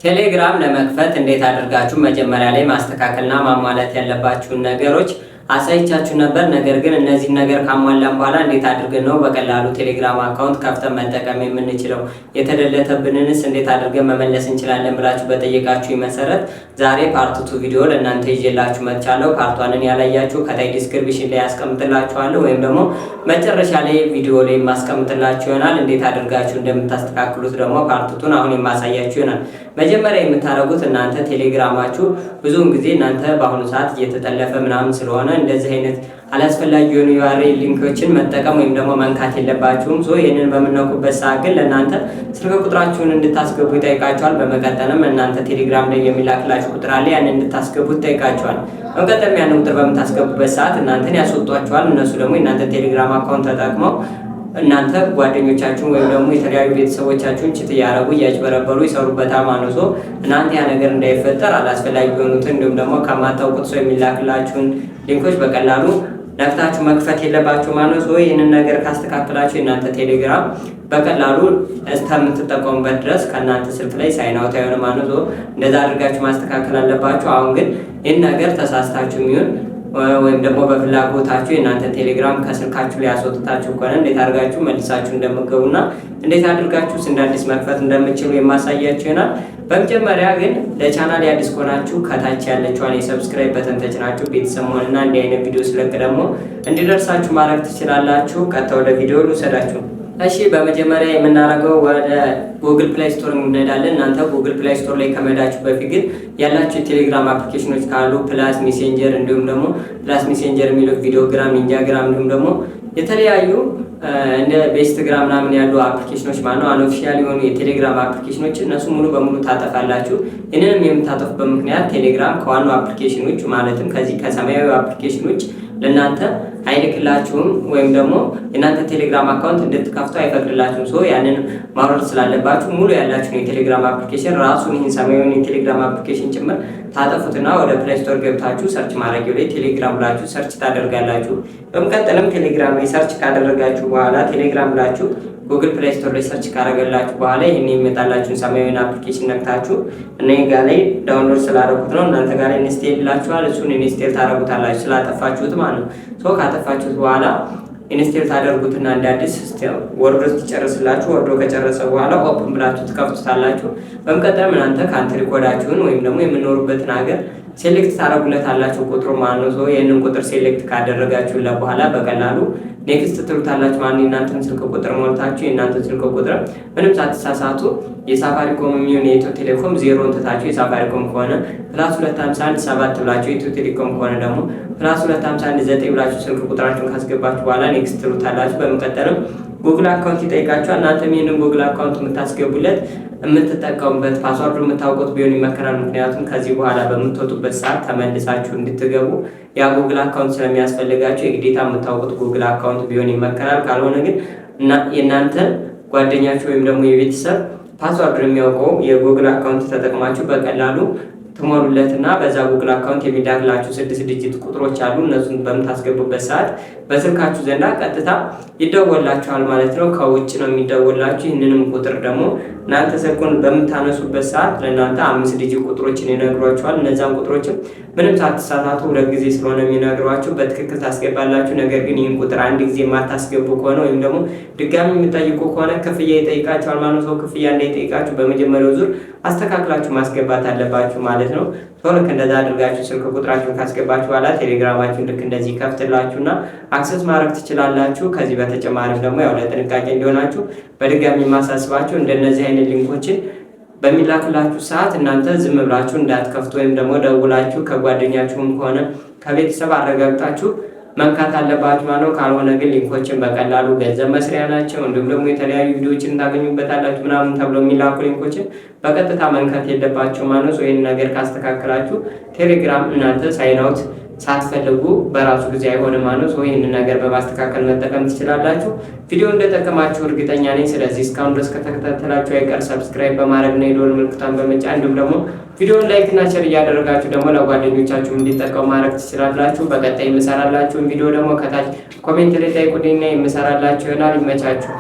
ቴሌግራም ለመክፈት እንዴት አድርጋችሁ መጀመሪያ ላይ ማስተካከልና ማሟላት ያለባችሁን ነገሮች አሳይቻችሁ ነበር። ነገር ግን እነዚህ ነገር ካሟላን በኋላ እንዴት አድርገን ነው በቀላሉ ቴሌግራም አካውንት ከፍተን መጠቀም የምንችለው፣ የተደለተብንንስ እንዴት አድርገን መመለስ እንችላለን ብላችሁ በጠየቃችሁ መሰረት ዛሬ ፓርት 2 ቪዲዮ ለእናንተ ይዤላችሁ መጥቻለሁ። ፓርት 1ን ያላያችሁ ከታይ ዲስክሪፕሽን ላይ ያስቀምጥላችኋለሁ ወይም ደግሞ መጨረሻ ላይ ቪዲዮ ላይ ማስቀምጥላችሁ ይሆናል። እንዴት አድርጋችሁ እንደምታስተካክሉት ደግሞ ፓርት 2ን አሁን የማሳያችሁ ይሆናል። መጀመሪያ የምታደርጉት እናንተ ቴሌግራማችሁ ብዙውን ጊዜ እናንተ በአሁኑ ሰዓት እየተጠለፈ ምናምን ስለሆነ እንደዚህ አይነት አላስፈላጊ የሆኑ URL ሊንኮችን መጠቀም ወይም ደግሞ መንካት የለባችሁም። ይህንን በምነኩበት ሰዓት ግን ለእናንተ ስልክ ቁጥራችሁን እንድታስገቡ ይጠይቃችኋል። በመቀጠልም እናንተ ቴሌግራም ላይ የሚላክላችሁ ቁጥር አለ፣ ያን እንድታስገቡ ይጠይቃችኋል። በመቀጠልም ያን ቁጥር በምታስገቡበት ሰዓት እናንተን ያስወጧችኋል። እነሱ ደግሞ የእናንተ ቴሌግራም አካውንት ተጠቅመው እናንተ ጓደኞቻችሁን ወይም ደግሞ የተለያዩ ቤተሰቦቻችሁን ችት እያደረጉ እያጭበረበሩ ይሰሩበታል ማለት ነው። እናንተ ያ ነገር እንዳይፈጠር አላስፈላጊ የሆኑትን እንዲሁም ደግሞ ከማታውቁት ሰው የሚላክላችሁን ሊንኮች በቀላሉ ነክታችሁ መክፈት የለባችሁ ማለት ነው። ይህንን ነገር ካስተካከላችሁ የእናንተ ቴሌግራም በቀላሉ እስከምትጠቀሙበት ድረስ ከእናንተ ስልክ ላይ ሳይን አውት አይሆንም ማለት ነው። እንደዛ አድርጋችሁ ማስተካከል አለባችሁ። አሁን ግን ይህን ነገር ተሳስታችሁ የሚሆን ወይም ደግሞ በፍላጎታችሁ የእናንተ ቴሌግራም ከስልካችሁ ላይ ያስወጥታችሁ ከሆነ እንዴት አድርጋችሁ መልሳችሁ እንደምትገቡና እንዴት አድርጋችሁ እንደ አዲስ መክፈት እንደምትችሉ የማሳያችሁ ይሆናል። በመጀመሪያ ግን ለቻናል አዲስ ከሆናችሁ ከታች ያለችውን የሰብስክራይብ በተን ተጭናችሁ ቤተሰብ መሆንና እንዲህ አይነት ቪዲዮ ስለቅ ደግሞ እንዲደርሳችሁ ማድረግ ትችላላችሁ። ቀጥታ ወደ ቪዲዮ ልውሰዳችሁ። እሺ በመጀመሪያ የምናደርገው ወደ ጉግል ፕሌይ ስቶር እንሄዳለን። እናንተ ጉግል ፕሌይ ስቶር ላይ ከመሄዳችሁ በፊት ግን ያላችሁ የቴሌግራም አፕሊኬሽኖች ካሉ ፕላስ ሜሴንጀር እንዲሁም ደግሞ ፕላስ ሜሴንጀር የሚሉት ቪዲዮግራም፣ ኢንስታግራም እንዲሁም ደግሞ የተለያዩ እንደ ቤስትግራም ምናምን ያሉ አፕሊኬሽኖች ማለት ነው አንኦፊሻል የሆኑ የቴሌግራም አፕሊኬሽኖች እነሱ ሙሉ በሙሉ ታጠፋላችሁ። ይህንንም የምታጠፉበት ምክንያት ቴሌግራም ከዋናው አፕሊኬሽኖች ማለትም ከዚህ ከሰማያዊ አፕሊኬሽኖች ለእናንተ አይልክላችሁም ወይም ደግሞ የእናንተ ቴሌግራም አካውንት እንድትከፍቱ አይፈቅድላችሁም። ያንን ማውረድ ስላለባችሁ ሙሉ ያላችሁን የቴሌግራም አፕሊኬሽን ራሱን ይህን ሰማያዊውን የቴሌግራም አፕሊኬሽን ጭምር ታጠፉትና ወደ ፕሌይ ስቶር ገብታችሁ ሰርች ማድረጊያው ላይ ቴሌግራም ብላችሁ ሰርች ታደርጋላችሁ። በመቀጠልም ቴሌግራም ላይ ሰርች ካደረጋችሁ በኋላ ቴሌግራም ብላችሁ ጉግል ፕሌይ ስቶር ላይ ሰርች ካደረጋላችሁ በኋላ ይሄን የሚመጣላችሁን ሰማያዊውን አፕሊኬሽን ነክታችሁ እኔ ጋር ላይ ዳውንሎድ ስላደረኩት ነው እናንተ ጋር ላይ ኢንስቴል ይላችኋል። እሱን ኢንስቴል ታደርጉታላችሁ ስላጠፋችሁት ማለት ነው። ካጠፋችሁት በኋላ ኢንስቴል ታደርጉትና እንደ አዲስ ወርዶ ትጨርስላችሁ። ወርዶ ከጨረሰ በኋላ ኦፕን ብላችሁ ትከፍቱታላችሁ። በመቀጠል እናንተ ካንትሪ ኮዳችሁን ወይም ደግሞ የምኖሩበትን ሀገር ሴሌክት ታደርጉለታላችሁ ቁጥሩ ማለት ነው። ይሄንን ቁጥር ሴሌክት ካደረጋችሁለት በኋላ በቀላሉ ኔክስት ትሉታላችሁ። ማን የእናንተን ስልክ ቁጥር ሞልታችሁ የእናንተን ስልክ ቁጥር ምንም ሳትሳሳቱ የሳፋሪኮም የሚሆን የኢትዮ ቴሌኮም 0 እንትታችሁ የሳፋሪኮም ከሆነ +251 7 ብላችሁ የኢትዮ ቴሌኮም ከሆነ ደግሞ +251 9 ብላችሁ ስልክ ቁጥራችሁን ካስገባችሁ በኋላ ኔክስት ትሉታላችሁ። በመቀጠልም ጉግል አካውንት ይጠይቃችኋል። እናንተም ይሄንን ጉግል አካውንት የምታስገቡለት የምትጠቀሙበት ፓስወርድ የምታውቁት ቢሆን ይመከራል። ምክንያቱም ከዚህ በኋላ በምትወጡበት ሰዓት ተመልሳችሁ እንድትገቡ ያ ጉግል አካውንት ስለሚያስፈልጋችሁ የግዴታ የምታውቁት ጉግል አካውንት ቢሆን ይመከራል። ካልሆነ ግን የእናንተ ጓደኛችሁ ወይም ደግሞ የቤተሰብ ፓስወርድ የሚያውቀው የጉግል አካውንት ተጠቅማችሁ በቀላሉ ትሞሉለትና በዛ ጉግል አካውንት የሚላክላችሁ 6 ዲጂት ቁጥሮች አሉ። እነሱን በምታስገቡበት ሰዓት በስልካችሁ ዘንዳ ቀጥታ ይደወላችኋል ማለት ነው። ከውጭ ነው የሚደወላችሁ። ይህንንም ቁጥር ደግሞ እናንተ ስልኩን በምታነሱበት ሰዓት ለእናንተ 5 ዲጂት ቁጥሮችን ይነግሯችኋል። እነዛን ቁጥሮችም ምንም ሳትሳሳቱ 2 ጊዜ ስለሆነ የሚነግሯችሁ በትክክል ታስገባላችሁ። ነገር ግን ይህን ቁጥር አንድ ጊዜ የማታስገቡ ከሆነ ወይም ደግሞ ድጋሚ የሚጠይቁ ከሆነ ክፍያ ይጠይቃችኋል ማለት ነው። ክፍያ እንዳይጠይቃችሁ በመጀመሪያው ዙር አስተካክላችሁ ማስገባት አለባችሁ ማለት ነው። ልክ እንደዛ አድርጋችሁ ስልክ ቁጥራችሁን ካስገባችሁ በኋላ ቴሌግራማችሁን ልክ እንደዚህ ከፍትላችሁና አክሰስ ማድረግ ትችላላችሁ። ከዚህ በተጨማሪም ደግሞ ያው ለጥንቃቄ እንዲሆናችሁ በድጋሚ ማሳስባችሁ እንደነዚህ አይነት ሊንኮችን በሚላክላችሁ ሰዓት እናንተ ዝም ብላችሁ እንዳትከፍቱ ወይም ደግሞ ደውላችሁ ከጓደኛችሁም ከሆነ ከቤተሰብ አረጋግጣችሁ መንካት አለባችሁ ማለት ነው። ካልሆነ ግን ሊንኮችን በቀላሉ ገንዘብ መስሪያ ናቸው እንዲሁም ደግሞ የተለያዩ ቪዲዮዎችን ታገኙበታላችሁ ምናምን ተብሎ የሚላኩ ሊንኮችን በቀጥታ መንካት የለባችሁ ማለት ነው። ይህን ነገር ካስተካከላችሁ ቴሌግራም እናንተ ሳይን አውት ሳትፈልጉ በራሱ ጊዜ አይሆንም ማለት ነው። ይህንን ነገር በማስተካከል መጠቀም ትችላላችሁ። ቪዲዮ እንደጠቀማችሁ እርግጠኛ ነኝ። ስለዚህ እስካሁን ድረስ ከተከታተላችሁ አይቀር ሰብስክራይብ በማድረግ ነው የደወል ምልክቱን በመጫን እንዲሁም ደግሞ ቪዲዮን ላይክ እና ሼር እያደረጋችሁ ደግሞ ለጓደኞቻችሁ እንዲጠቀሙ ማድረግ ትችላላችሁ። በቀጣይ የምሰራላችሁን ቪዲዮ ደግሞ ከታች ኮሜንት ላይ ጠይቁልኝና የምሰራላችሁ ይሆናል። ይመቻችሁ።